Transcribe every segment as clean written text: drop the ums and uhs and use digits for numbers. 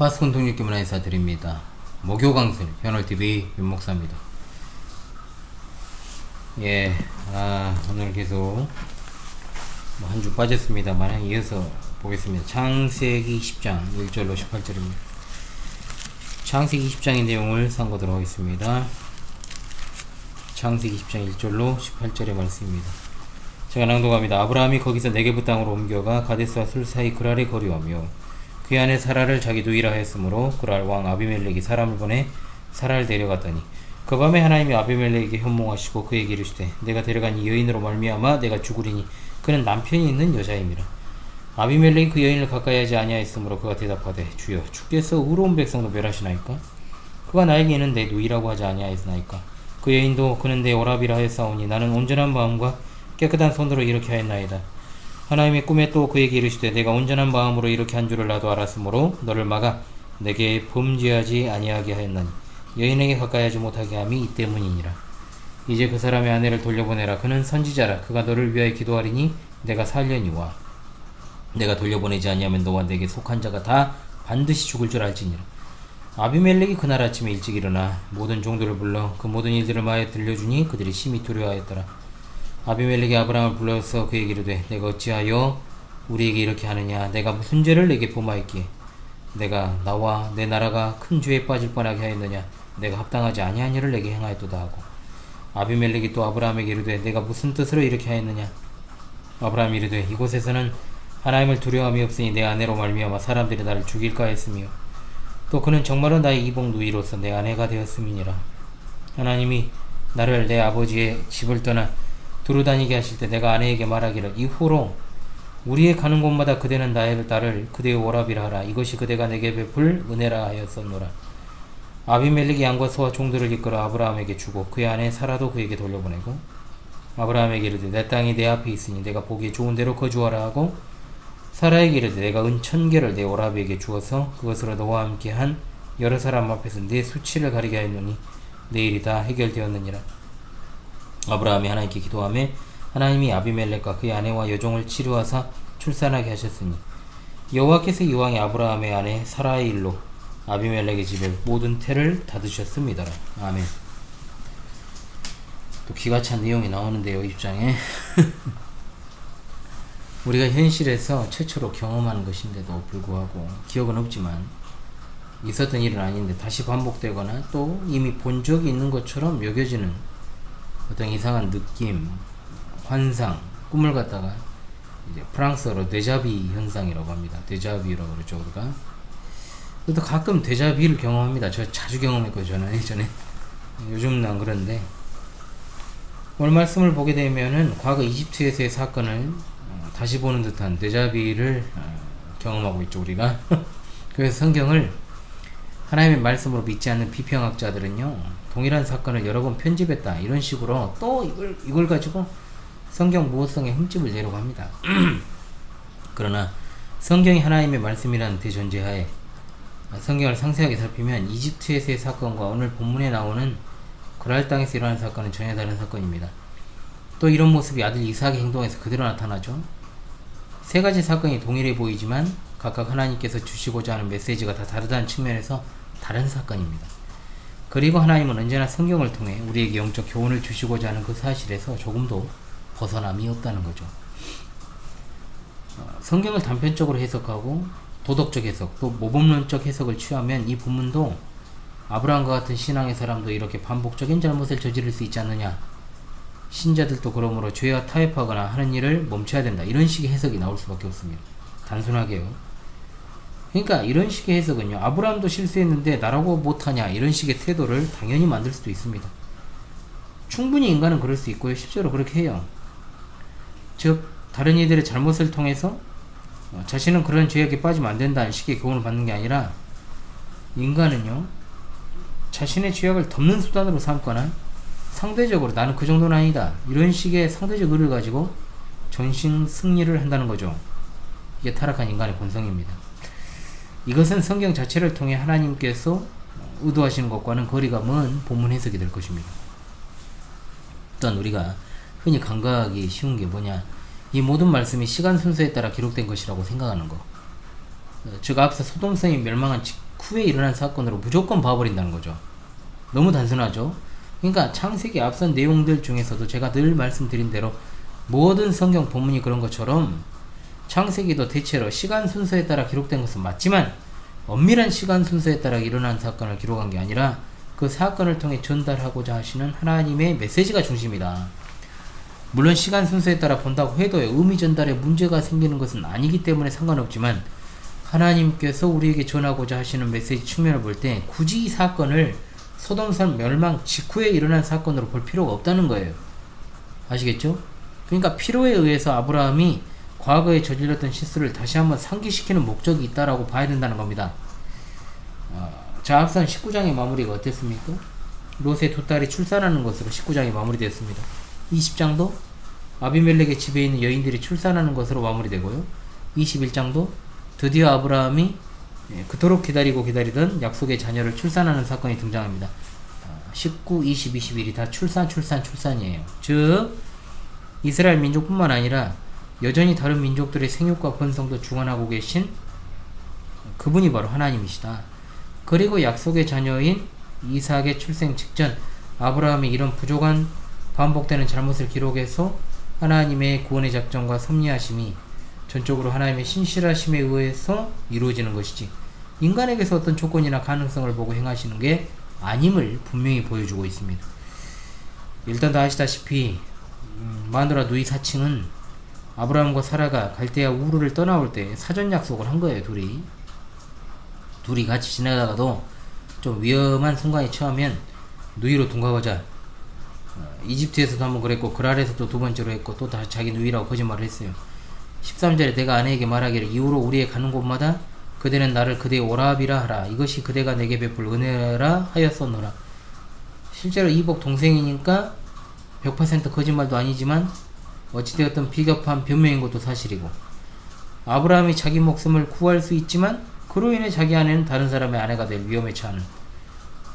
파스콘 독립기문 인사드립니다. 목요 강술 현월TV 윤목사입니다. 오늘 계속 한 주 빠졌습니다만 이어서 보겠습니다. 창세기 10장 1절로 18절입니다. 창세기 10장의 내용을 상고하도록 하겠습니다. 창세기 10장 1절로 18절의 말씀입니다. 제가 낭독합니다. 아브라함이 거기서 네게부 땅으로 옮겨가 가데스와 술 사이 그랄에 거류하며 그 안에 사라를 자기 누이라 하였으므로 그랄 왕 아비멜렉이 사람을 보내 사라를 데려갔더니 그 밤에 하나님이 아비멜렉에게 현몽하시고 그에게 이르시되 내가 데려간 이 여인으로 말미암아 내가 죽으리니 그는 남편이 있는 여자임이라. 아비멜렉이 그 여인을 가까이 하지 아니하였으므로 그가 대답하되 주여 주께서 의로운 백성도 멸하시나이까? 그가 나에게 이는 내 누이라고 하지 아니하였나이까? 그 여인도 그는 내 오라비라 하였사오니 나는 온전한 마음과 깨끗한 손으로 이렇게 하였나이다. 하나님의 꿈에 또 그에게 이르시되 내가 온전한 마음으로 이렇게 한 줄을 나도 알았으므로 너를 막아 내게 범죄하지 아니하게 하였나니 여인에게 가까이 하지 못하게 함이 이 때문이니라. 이제 그 사람의 아내를 돌려보내라. 그는 선지자라. 그가 너를 위하여 기도하리니 내가 살려니와 내가 돌려보내지 아니하면 너와 내게 속한 자가 다 반드시 죽을 줄 알지니라. 아비멜렉이 그날 아침에 일찍 일어나 모든 종들을 불러 그 모든 일들을 마에 들려주니 그들이 심히 두려워하였더라. 아비멜렉이 아브라함을 불러서 그에게 이르되 내가 어찌하여 우리에게 이렇게 하느냐? 내가 무슨 죄를 내게 범하였기에 내가 나와 내 나라가 큰 죄에 빠질 뻔하게 하였느냐? 내가 합당하지 아니한 일을 내게 행하였도다 하고 아비멜렉이 또 아브라함에게 이르되 내가 무슨 뜻으로 이렇게 하였느냐? 아브라함이 이르되 이곳에서는 하나님을 두려움이 없으니 내 아내로 말미암아 사람들이 나를 죽일까 했으며 또 그는 정말로 나의 이복 누이로서 내 아내가 되었음이니라. 하나님이 나를 내 아버지의 집을 떠나 두루다니게 하실 때 내가 아내에게 말하기를 이후로 우리의 가는 곳마다 그대는 나를 그대의 오라비라 하라. 이것이 그대가 내게 베풀 은혜라 하였었노라. 아비멜렉이 양과 소와 종들을 이끌어 아브라함에게 주고 그의 아내 사라도 그에게 돌려보내고 아브라함에게 이르되 내 땅이 내 앞에 있으니 내가 보기에 좋은 대로 거주하라 하고 사라에게 이르되 내가 은 1000개를 내 오라비에게 주어서 그것으로 너와 함께 한 여러 사람 앞에서 내 수치를 가리게 하였노니 내일이 다 해결되었느니라. 아브라함이 하나님께 기도하며 하나님이 아비멜렉과 그의 아내와 여종을 치료하사 출산하게 하셨으니 여호와께서 이왕에 아브라함의 아내 사라의 일로 아비멜렉의 집에 모든 태를 닫으셨습니다. 아멘. 또 기가 찬 내용이 나오는데요, 입장에. 우리가 현실에서 최초로 경험하는 것인데도 불구하고 기억은 없지만 있었던 일은 아닌데 다시 반복되거나 또 이미 본 적이 있는 것처럼 여겨지는 어떤 이상한 느낌, 환상, 꿈을 갖다가 이제 프랑스어로 데자비 현상이라고 합니다. 데자비라고 그러죠, 우리가. 그래도 가끔 데자비를 경험합니다. 저 자주 경험했고 저는 예전에. 요즘은 안 그런데 오늘 말씀을 보게 되면은 과거 이집트에서의 사건을 다시 보는 듯한 데자비를 경험하고 있죠, 우리가. 그래서 성경을 하나님의 말씀으로 믿지 않는 비평학자들은요 동일한 사건을 여러 번 편집했다 이런 식으로 또 이걸 가지고 성경 모호성에 흠집을 내려고 합니다. 그러나 성경이 하나님의 말씀이라는 대전제하에 성경을 상세하게 살피면 이집트에서의 사건과 오늘 본문에 나오는 그랄 땅에서 일어난 사건은 전혀 다른 사건입니다. 또 이런 모습이 아들 이삭의 행동에서 그대로 나타나죠. 세 가지 사건이 동일해 보이지만 각각 하나님께서 주시고자 하는 메시지가 다 다르다는 측면에서 다른 사건입니다. 그리고 하나님은 언제나 성경을 통해 우리에게 영적 교훈을 주시고자 하는 그 사실에서 조금도 벗어남이 없다는 거죠. 성경을 단편적으로 해석하고 도덕적 해석, 또 모범론적 해석을 취하면 이 본문도 아브라함과 같은 신앙의 사람도 이렇게 반복적인 잘못을 저지를 수 있지 않느냐, 신자들도 그러므로 죄와 타협하거나 하는 일을 멈춰야 된다, 이런 식의 해석이 나올 수밖에 없습니다. 단순하게요. 그러니까 이런 식의 해석은요 아브라함도 실수했는데 나라고 못하냐 이런 식의 태도를 당연히 만들 수도 있습니다. 충분히 인간은 그럴 수 있고요. 실제로 그렇게 해요. 즉 다른 이들의 잘못을 통해서 자신은 그런 죄악에 빠지면 안 된다는 식의 교훈을 받는 게 아니라 인간은요 자신의 죄악을 덮는 수단으로 삼거나 상대적으로 나는 그 정도는 아니다 이런 식의 상대적 의를 가지고 전신 승리를 한다는 거죠. 이게 타락한 인간의 본성입니다. 이것은 성경 자체를 통해 하나님께서 의도하시는 것과는 거리가 먼 본문 해석이 될 것입니다. 일단 우리가 흔히 간과하기 쉬운 게 뭐냐, 이 모든 말씀이 시간 순서에 따라 기록된 것이라고 생각하는 거. 즉 앞서 소돔성이 멸망한 직후에 일어난 사건으로 무조건 봐버린다는 거죠. 너무 단순하죠. 그러니까 창세기 앞선 내용들 중에서도 제가 늘 말씀드린 대로 모든 성경 본문이 그런 것처럼 창세기도 대체로 시간 순서에 따라 기록된 것은 맞지만 엄밀한 시간 순서에 따라 일어난 사건을 기록한 게 아니라 그 사건을 통해 전달하고자 하시는 하나님의 메시지가 중심이다. 물론 시간 순서에 따라 본다고 해도 의미 전달에 문제가 생기는 것은 아니기 때문에 상관없지만 하나님께서 우리에게 전하고자 하시는 메시지 측면을 볼 때 굳이 이 사건을 소돔산 멸망 직후에 일어난 사건으로 볼 필요가 없다는 거예요. 아시겠죠? 그러니까 필요에 의해서 아브라함이 과거에 저질렀던 실수를 다시 한번 상기시키는 목적이 있다라고 봐야 된다는 겁니다. 자, 앞선 19장의 마무리가 어땠습니까? 롯의 두 딸이 출산하는 것으로 19장이 마무리되었습니다. 20장도 아비멜렉의 집에 있는 여인들이 출산하는 것으로 마무리되고요. 21장도 드디어 아브라함이 그토록 기다리던 약속의 자녀를 출산하는 사건이 등장합니다. 19, 20, 21이 다 출산이에요. 즉 이스라엘 민족뿐만 아니라 여전히 다른 민족들의 생육과 번성도 주관하고 계신 그분이 바로 하나님이시다. 그리고 약속의 자녀인 이삭의 출생 직전 아브라함이 이런 부족한 반복되는 잘못을 기록해서 하나님의 구원의 작전과 섭리하심이 전적으로 하나님의 신실하심에 의해서 이루어지는 것이지 인간에게서 어떤 조건이나 가능성을 보고 행하시는 게 아님을 분명히 보여주고 있습니다. 일단 다 아시다시피 마누라 누이 사칭은 아브라함과 사라가 갈대아 우르를 떠나올 때 사전 약속을 한 거예요. 둘이 같이 지나가다가도 좀 위험한 순간에 처하면 누이로 둔갑하자. 이집트에서도 한번 그랬고 그랄에서도 두 번째로 했고 또 다 자기 누이라고 거짓말을 했어요. 13절에 내가 아내에게 말하기를 이후로 우리의 가는 곳마다 그대는 나를 그대의 오라비라 하라. 이것이 그대가 내게 베풀 은혜라 하였었노라. 실제로 이복 동생이니까 100% 거짓말도 아니지만 어찌되었든 비겁한 변명인 것도 사실이고 아브라함이 자기 목숨을 구할 수 있지만 그로 인해 자기 아내는 다른 사람의 아내가 될 위험에 처하는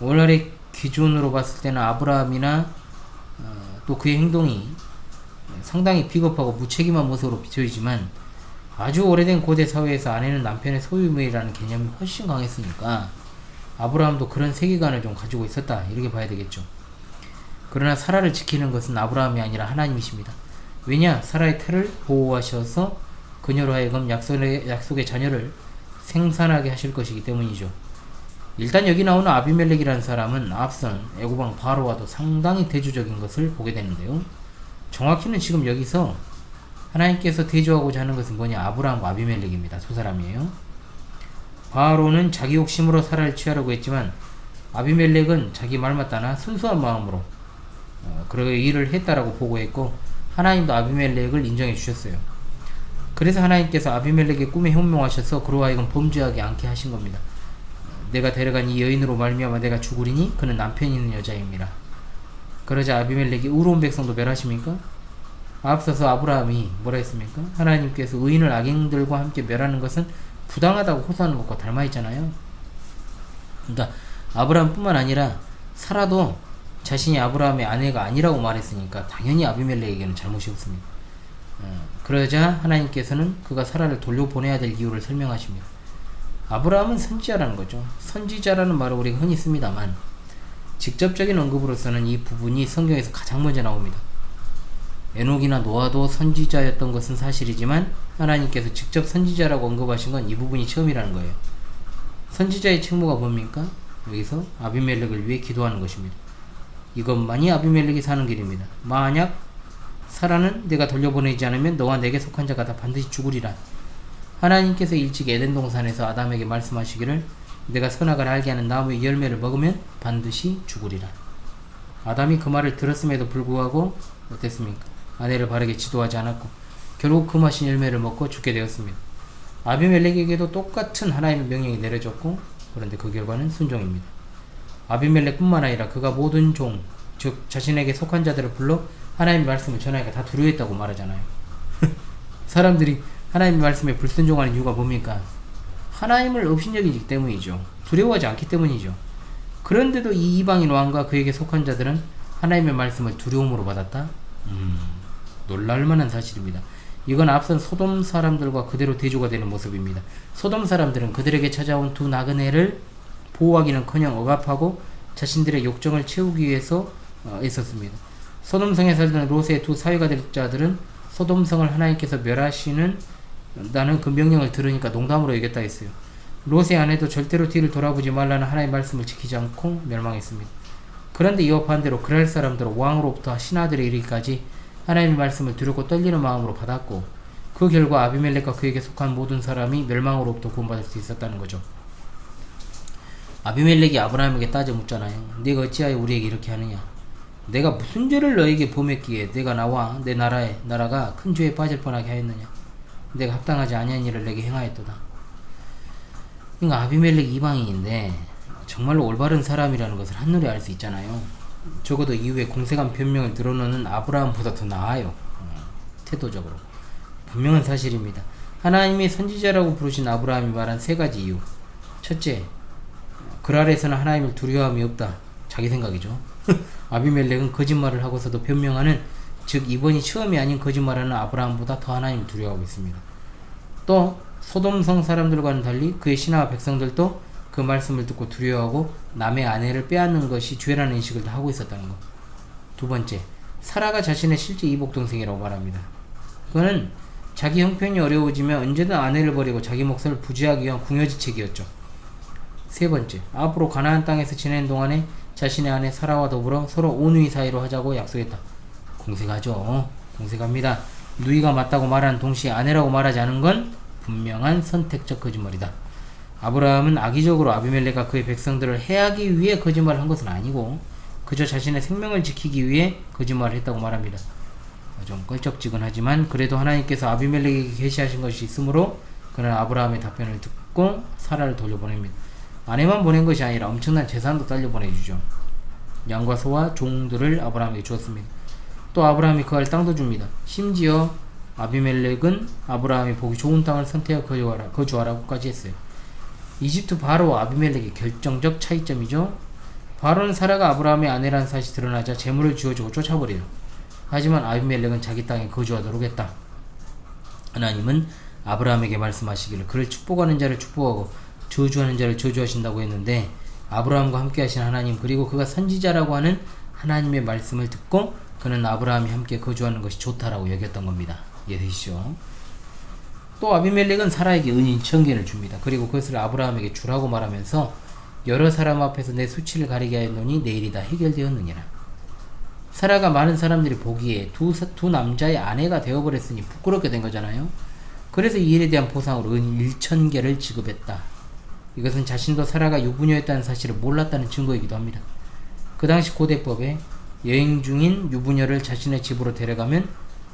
오늘의 기준으로 봤을 때는 아브라함이나 또 그의 행동이 상당히 비겁하고 무책임한 모습으로 비춰지지만 아주 오래된 고대 사회에서 아내는 남편의 소유물이라는 개념이 훨씬 강했으니까 아브라함도 그런 세계관을 좀 가지고 있었다 이렇게 봐야 되겠죠. 그러나 사라를 지키는 것은 아브라함이 아니라 하나님이십니다. 왜냐? 사라의 태를 보호하셔서 그녀로 하여금 약속의 자녀를 생산하게 하실 것이기 때문이죠. 일단 여기 나오는 아비멜렉이라는 사람은 앞선 애고방 바로와도 상당히 대조적인 것을 보게 되는데요. 정확히는 지금 여기서 하나님께서 대조하고자 하는 것은 뭐냐? 아브라함과 아비멜렉입니다. 두 사람이에요. 바로는 자기 욕심으로 사라를 취하려고 했지만 아비멜렉은 자기 말 맞다나 순수한 마음으로 그 일을 했다라고 보고했고 하나님도 아비멜렉을 인정해 주셨어요. 그래서 하나님께서 아비멜렉의 꿈에 현명하셔서 그로 하여금 범죄하게 않게 하신 겁니다. 내가 데려간 이 여인으로 말미암아 내가 죽으리니 그는 남편이 있는 여자입니다. 그러자 아비멜렉이 의로운 백성도 멸하십니까? 앞서서 아브라함이 뭐라 했습니까? 하나님께서 의인을 악인들과 함께 멸하는 것은 부당하다고 호소하는 것과 닮아 있잖아요. 그러니까 아브라함뿐만 아니라 사라도 자신이 아브라함의 아내가 아니라고 말했으니까 당연히 아비멜렉에게는 잘못이 없습니다. 그러자 하나님께서는 그가 사라를 돌려보내야 될 이유를 설명하십니다. 아브라함은 선지자라는 거죠. 선지자라는 말을 우리가 흔히 씁니다만 직접적인 언급으로서는 이 부분이 성경에서 가장 먼저 나옵니다. 에녹이나 노아도 선지자였던 것은 사실이지만 하나님께서 직접 선지자라고 언급하신 건 이 부분이 처음이라는 거예요. 선지자의 책무가 뭡니까? 여기서 아비멜렉을 위해 기도하는 것입니다. 이것만이 아비멜렉이 사는 길입니다. 만약 사라는 내가 돌려보내지 않으면 너와 내게 속한 자가 다 반드시 죽으리라. 하나님께서 일찍 에덴 동산에서 아담에게 말씀하시기를 내가 선악을 알게 하는 나무의 열매를 먹으면 반드시 죽으리라. 아담이 그 말을 들었음에도 불구하고 어땠습니까? 아내를 바르게 지도하지 않았고 결국 그 맛인 열매를 먹고 죽게 되었습니다. 아비멜렉에게도 똑같은 하나님의 명령이 내려졌고 그런데 그 결과는 순종입니다. 아비멜렉뿐만 아니라 그가 모든 종, 즉 자신에게 속한 자들을 불러 하나님의 말씀을 전하기가 다 두려워했다고 말하잖아요. 사람들이 하나님의 말씀에 불순종하는 이유가 뭡니까? 하나님을 업신여기기 때문이죠. 두려워하지 않기 때문이죠. 그런데도 이 이방인 왕과 그에게 속한 자들은 하나님의 말씀을 두려움으로 받았다? 놀랄만한 사실입니다. 이건 앞선 소돔 사람들과 그대로 대조가 되는 모습입니다. 소돔 사람들은 그들에게 찾아온 두 나그네를 보호하기는커녕 억압하고 자신들의 욕정을 채우기 위해서 애썼습니다. 소돔성에 살던 롯의 두 사회가 될 자들은 소돔성을 하나님께서 멸하시는 나는 그 명령을 들으니까 농담으로 얘기했다 했어요. 롯의 아내도 절대로 뒤를 돌아보지 말라는 하나님의 말씀을 지키지 않고 멸망했습니다. 그런데 이와 반대로 그랄 사람들은 왕으로부터 신하들에 이르기까지 하나님의 말씀을 두렵고 떨리는 마음으로 받았고 그 결과 아비멜렉과 그에게 속한 모든 사람이 멸망으로부터 구원받을 수 있었다는 거죠. 아비멜렉이 아브라함에게 따져 묻잖아요. 네가 어찌하여 우리에게 이렇게 하느냐? 내가 무슨 죄를 너에게 범했기에 내가 나와 내 나라가 큰 죄에 빠질 뻔하게 하였느냐? 내가 합당하지 아니한 일을 내게 행하였도다. 그러니까 아비멜렉 이방인인데 정말로 올바른 사람이라는 것을 한눈에 알 수 있잖아요. 적어도 이후에 공색한 변명을 드러내는 아브라함보다 더 나아요. 태도적으로. 분명한 사실입니다. 하나님이 선지자라고 부르신 아브라함이 말한 세 가지 이유. 첫째, 그랄에서는 하나님을 두려워함이 없다. 자기 생각이죠. 아비멜렉은 거짓말을 하고서도 변명하는, 즉 이번이 처음이 아닌 거짓말하는 아브라함보다 더 하나님을 두려워하고 있습니다. 또 소돔성 사람들과는 달리 그의 신하와 백성들도 그 말씀을 듣고 두려워하고 남의 아내를 빼앗는 것이 죄라는 인식을 다 하고 있었다는 것. 두 번째, 사라가 자신의 실제 이복동생이라고 말합니다. 그는 자기 형편이 어려워지면 언제든 아내를 버리고 자기 몫을 부지하기 위한 궁여지책이었죠. 세 번째, 앞으로 가나안 땅에서 지내는 동안에 자신의 아내 사라와 더불어 서로 온누이 사이로 하자고 약속했다. 공색하죠. 공색합니다. 누이가 맞다고 말하는 동시에 아내라고 말하지 않은 건 분명한 선택적 거짓말이다. 아브라함은 악의적으로 아비멜렉과 그의 백성들을 해하기 위해 거짓말을 한 것은 아니고 그저 자신의 생명을 지키기 위해 거짓말을 했다고 말합니다. 좀 껄쩍지근하지만 그래도 하나님께서 아비멜렉에게 계시하신 것이 있으므로 그는 아브라함의 답변을 듣고 사라를 돌려보냅니다. 아내만 보낸 것이 아니라 엄청난 재산도 딸려보내주죠. 양과 소와 종들을 아브라함에게 주었습니다. 또 아브라함이 거할 땅도 줍니다. 심지어 아비멜렉은 아브라함이 보기 좋은 땅을 선택하여 거주하라고까지 했어요. 이집트 바로 아비멜렉의 결정적 차이점이죠. 바로는 사라가 아브라함의 아내라는 사실이 드러나자 재물을 쥐어주고 쫓아버려요. 하지만 아비멜렉은 자기 땅에 거주하도록 했다. 하나님은 아브라함에게 말씀하시기를 그를 축복하는 자를 축복하고 저주하는 자를 저주하신다고 했는데 아브라함과 함께 하신 하나님, 그리고 그가 선지자라고 하는 하나님의 말씀을 듣고 그는 아브라함이 함께 거주하는 것이 좋다라고 여겼던 겁니다. 이해되시죠? 또 아비멜렉은 사라에게 은인 1000개를 줍니다. 그리고 그것을 아브라함에게 주라고 말하면서 여러 사람 앞에서 내 수치를 가리게 하였노니 내일이 다 해결되었느니라. 사라가 많은 사람들이 보기에 두 남자의 아내가 되어버렸으니 부끄럽게 된 거잖아요. 그래서 이 일에 대한 보상으로 은 1000개를 지급했다. 이것은 자신도 사라가 유부녀였다는 사실을 몰랐다는 증거이기도 합니다. 그 당시 고대법에 여행 중인 유부녀를 자신의 집으로 데려가면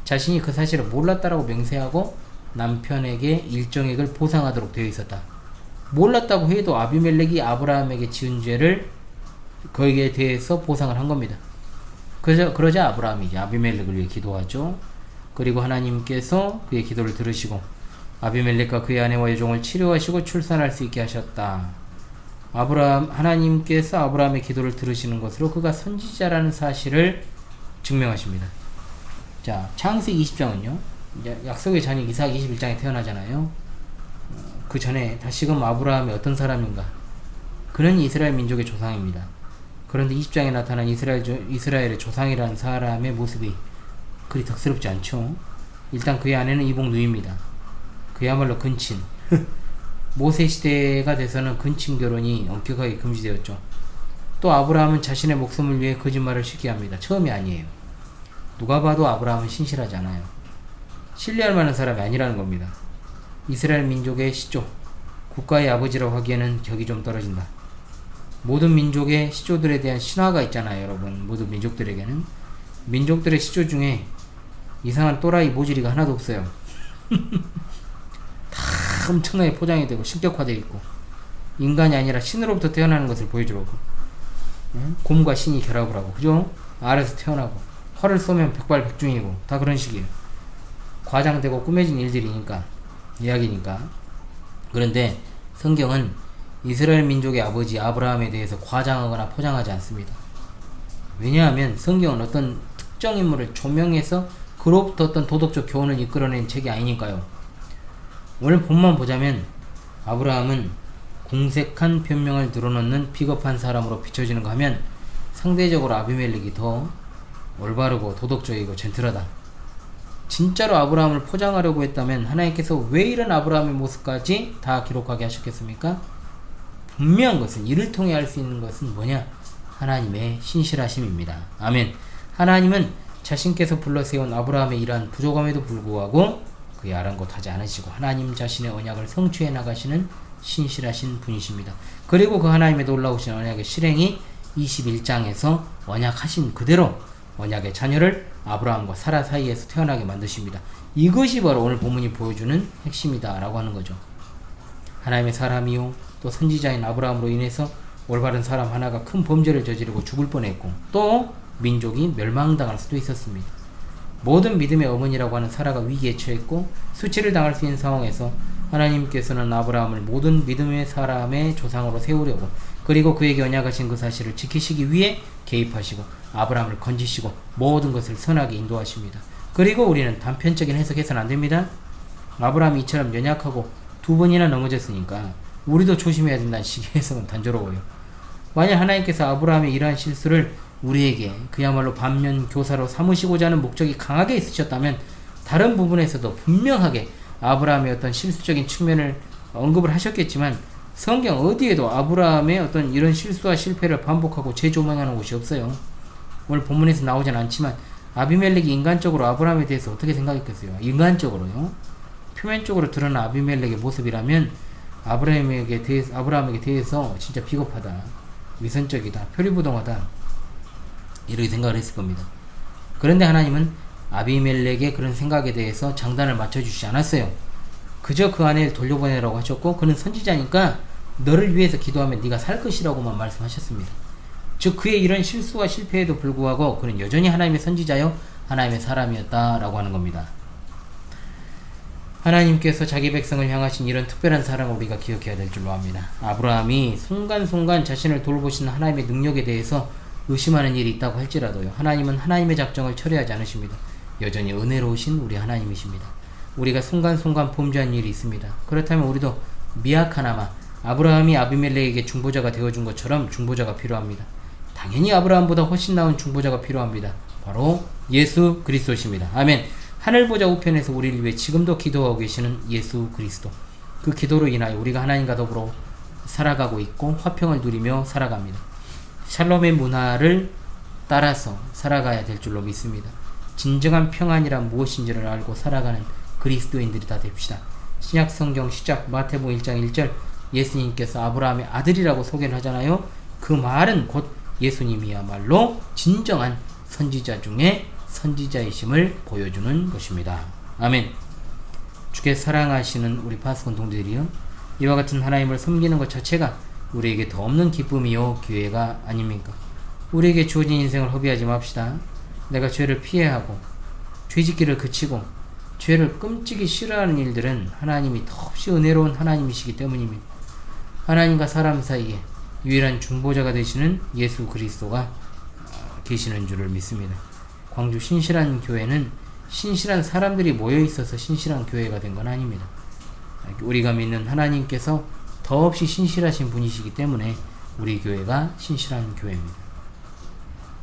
자신이 그 사실을 몰랐다라고 맹세하고 남편에게 일정액을 보상하도록 되어 있었다. 몰랐다고 해도 아비멜렉이 아브라함에게 지은 죄를 거기에 대해서 보상을 한 겁니다. 그러자 아브라함이 이제 아비멜렉을 위해 기도하죠. 그리고 하나님께서 그의 기도를 들으시고 아비멜렉과 그의 아내와 여종을 치료하시고 출산할 수 있게 하셨다. 하나님께서 아브라함의 기도를 들으시는 것으로 그가 선지자라는 사실을 증명하십니다. 자, 창세기 20장은요. 약속의 자녀 이삭 21장에 태어나잖아요. 그 전에 다시금 아브라함이 어떤 사람인가? 그는 이스라엘 민족의 조상입니다. 그런데 20장에 나타난 이스라엘의 조상이라는 사람의 모습이 그리 덕스럽지 않죠. 일단 그의 아내는 이복 누이입니다. 그야말로 근친. 모세 시대가 돼서는 근친 결혼이 엄격하게 금지되었죠. 또 아브라함은 자신의 목숨을 위해 거짓말을 쉽게 합니다. 처음이 아니에요. 누가 봐도 아브라함은 신실하지 않아요. 신뢰할 만한 사람이 아니라는 겁니다. 이스라엘 민족의 시조, 국가의 아버지라고 하기에는 격이 좀 떨어진다. 모든 민족의 시조들에 대한 신화가 있잖아요, 여러분. 모든 민족들에게는. 민족들의 시조 중에 이상한 또라이 모질이가 하나도 없어요. 다 엄청나게 포장이 되고 신격화되어 있고 인간이 아니라 신으로부터 태어나는 것을 보여주고 곰과 신이 결합을 하고, 그죠? 알에서 태어나고 활을 쏘면 백발백중이고 다 그런 식이에요. 과장되고 꾸며진 일들이니까, 이야기니까. 그런데 성경은 이스라엘 민족의 아버지 아브라함에 대해서 과장하거나 포장하지 않습니다. 왜냐하면 성경은 어떤 특정 인물을 조명해서 그로부터 어떤 도덕적 교훈을 이끌어낸 책이 아니니까요. 오늘 본만 보자면 아브라함은 공색한 변명을 늘어놓는 비겁한 사람으로 비춰지는가 하면 상대적으로 아비멜렉이 더 올바르고 도덕적이고 젠틀하다. 진짜로 아브라함을 포장하려고 했다면 하나님께서 왜 이런 아브라함의 모습까지 다 기록하게 하셨겠습니까? 분명한 것은, 이를 통해 알 수 있는 것은 뭐냐? 하나님의 신실하심입니다. 아멘. 하나님은 자신께서 불러세운 아브라함의 이러한 부족함에도 불구하고 그의 아랑곳하지 않으시고 하나님 자신의 언약을 성취해 나가시는 신실하신 분이십니다. 그리고 그 하나님의 놀라우신 언약의 실행이 21장에서 언약하신 그대로 언약의 자녀를 아브라함과 사라 사이에서 태어나게 만드십니다. 이것이 바로 오늘 본문이 보여주는 핵심이다 라고 하는 거죠. 하나님의 사람이요 또 선지자인 아브라함으로 인해서 올바른 사람 하나가 큰 범죄를 저지르고 죽을 뻔했고 또 민족이 멸망당할 수도 있었습니다. 모든 믿음의 어머니라고 하는 사라가 위기에 처했고 수치를 당할 수 있는 상황에서 하나님께서는 아브라함을 모든 믿음의 사람의 조상으로 세우려고 그리고 그에게 언약하신 그 사실을 지키시기 위해 개입하시고 아브라함을 건지시고 모든 것을 선하게 인도하십니다. 그리고 우리는 단편적인 해석해서는 안됩니다. 아브라함이 이처럼 연약하고 2번이나 넘어졌으니까 우리도 조심해야 된다는 식의 해석은 단조로워요. 만약 하나님께서 아브라함의 이러한 실수를 우리에게 그야말로 반면교사로 삼으시고자 하는 목적이 강하게 있으셨다면 다른 부분에서도 분명하게 아브라함의 어떤 실수적인 측면을 언급을 하셨겠지만 성경 어디에도 아브라함의 어떤 이런 실수와 실패를 반복하고 재조명하는 곳이 없어요. 오늘 본문에서 나오진 않지만 아비멜렉이 인간적으로 아브라함에 대해서 어떻게 생각했겠어요? 인간적으로요. 표면적으로 드러난 아비멜렉의 모습이라면 아브라함에게 대해서 진짜 비겁하다, 위선적이다, 표리부동하다 이렇게 생각을 했을 겁니다. 그런데 하나님은 아비멜렉의 그런 생각에 대해서 장단을 맞춰주시지 않았어요. 그저 그 아내를 돌려보내라고 하셨고 그는 선지자니까 너를 위해서 기도하면 네가 살 것이라고만 말씀하셨습니다. 즉 그의 이런 실수와 실패에도 불구하고 그는 여전히 하나님의 선지자요 하나님의 사람이었다라고 하는 겁니다. 하나님께서 자기 백성을 향하신 이런 특별한 사랑을 우리가 기억해야 될 줄로 압니다. 아브라함이 순간순간 자신을 돌보시는 하나님의 능력에 대해서 의심하는 일이 있다고 할지라도요, 하나님은 하나님의 작정을 철회하지 않으십니다. 여전히 은혜로우신 우리 하나님이십니다. 우리가 순간순간 범죄한 일이 있습니다. 그렇다면 우리도 미약하나마 아브라함이 아비멜렉에게 중보자가 되어준 것처럼 중보자가 필요합니다. 당연히 아브라함보다 훨씬 나은 중보자가 필요합니다. 바로 예수 그리스도십니다. 아멘. 하늘보좌 우편에서 우리를 위해 지금도 기도하고 계시는 예수 그리스도, 그 기도로 인하여 우리가 하나님과 더불어 살아가고 있고 화평을 누리며 살아갑니다. 샬롬의 문화를 따라서 살아가야 될 줄로 믿습니다. 진정한 평안이란 무엇인지를 알고 살아가는 그리스도인들이 다 됩시다. 신약성경 시작 마태복음 1장 1절 예수님께서 아브라함의 아들이라고 소개를 하잖아요. 그 말은 곧 예수님이야말로 진정한 선지자 중에 선지자이심을 보여주는 것입니다. 아멘. 주께 사랑하시는 우리 파수꾼 동지들이요, 이와 같은 하나님을 섬기는 것 자체가 우리에게 더 없는 기쁨이요 기회가 아닙니까? 우리에게 주어진 인생을 허비하지 맙시다. 내가 죄를 피해하고 죄짓기를 그치고 죄를 끔찍이 싫어하는 일들은 하나님이 더없이 은혜로운 하나님이시기 때문입니다. 하나님과 사람 사이에 유일한 중보자가 되시는 예수 그리스도가 계시는 줄을 믿습니다. 광주 신실한 교회는 신실한 사람들이 모여 있어서 신실한 교회가 된 건 아닙니다. 우리가 믿는 하나님께서 더없이 신실하신 분이시기 때문에 우리 교회가 신실한 교회입니다.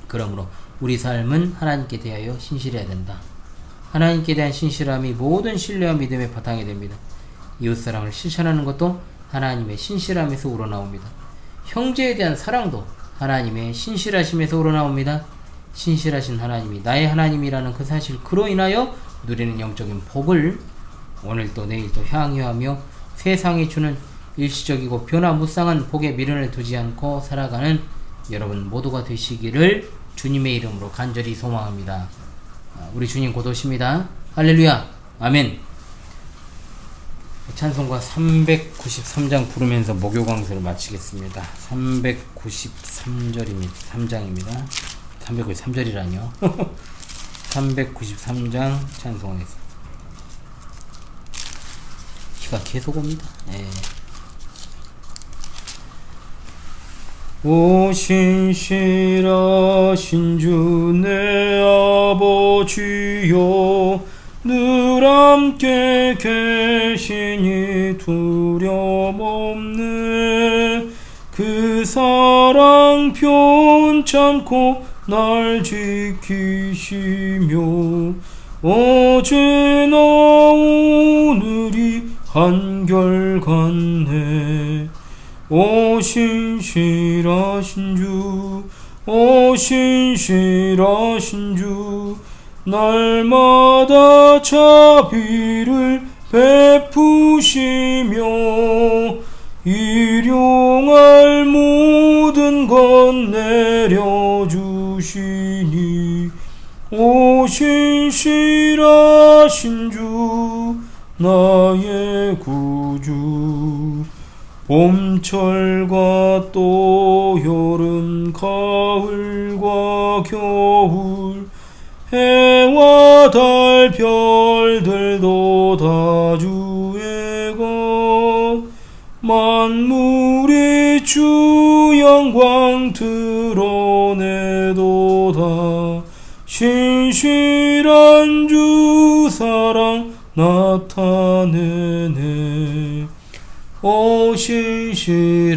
그러므로 우리 삶은 하나님께 대하여 신실해야 된다. 하나님께 대한 신실함이 모든 신뢰와 믿음의 바탕이 됩니다. 이웃사랑을 실천하는 것도 하나님의 신실함에서 우러나옵니다. 형제에 대한 사랑도 하나님의 신실하심에서 우러나옵니다. 신실하신 하나님이 나의 하나님이라는 그 사실, 그로 인하여 누리는 영적인 복을 오늘도 내일도 향유하며 세상이 주는 일시적이고 변화무쌍한 복에 미련을 두지 않고 살아가는 여러분 모두가 되시기를 주님의 이름으로 간절히 소망합니다. 우리 주님 곧 오십니다. 할렐루야. 아멘. 찬송가 393장 부르면서 목요 강설을 마치겠습니다. 393절입니다. 3장입니다. 393절이라뇨. 393장 찬송하겠습니다. 비가 계속 옵니다. 네. 오 신실하신 주 내 아버지여, 늘 함께 계시니 두려움 없네. 그 사랑 편찮고 날 지키시며 어제나 오늘이 한결같네. 오 신실하신 주, 오 신실하신 주, 날마다 자비를 베푸시며 일용할 모든 것 내려주시니 오 신실하신 주, 나의 구주. 봄철과 또 여름, 가을과 겨울, 해와 달 별들도 다 주의 것, 만물이 주 영광 드러내도다. 신실한 주 사랑 나타내네. 오 신실하신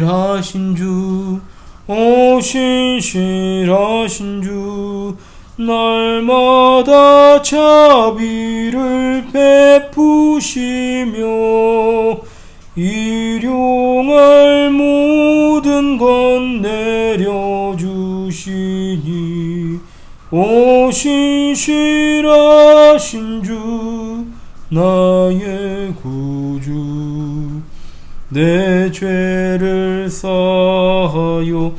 주, 오 신실하신 주, 날마다 자비를 베푸시며 일용할 모든 것 내려주시니 오 신실하신 주, 나의 구주. 내 죄를 사하여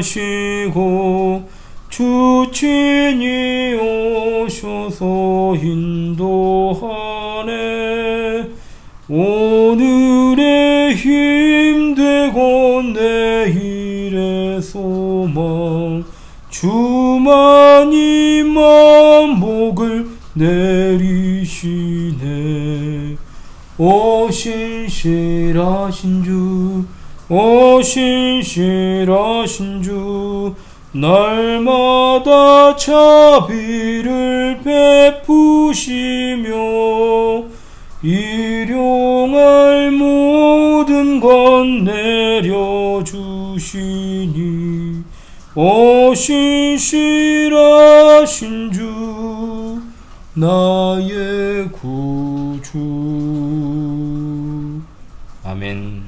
안위하시고 주 친히 오셔서 인도하네. 오늘의 힘되고 내일의 소망, 주만이 만복을 내리시네. 오 신실하신 주, 오 신실하신 주, 날마다 자비를 베푸시며 일용할 모든 것 내려주시니 오 신실하신 주, 나의 구주. 아멘.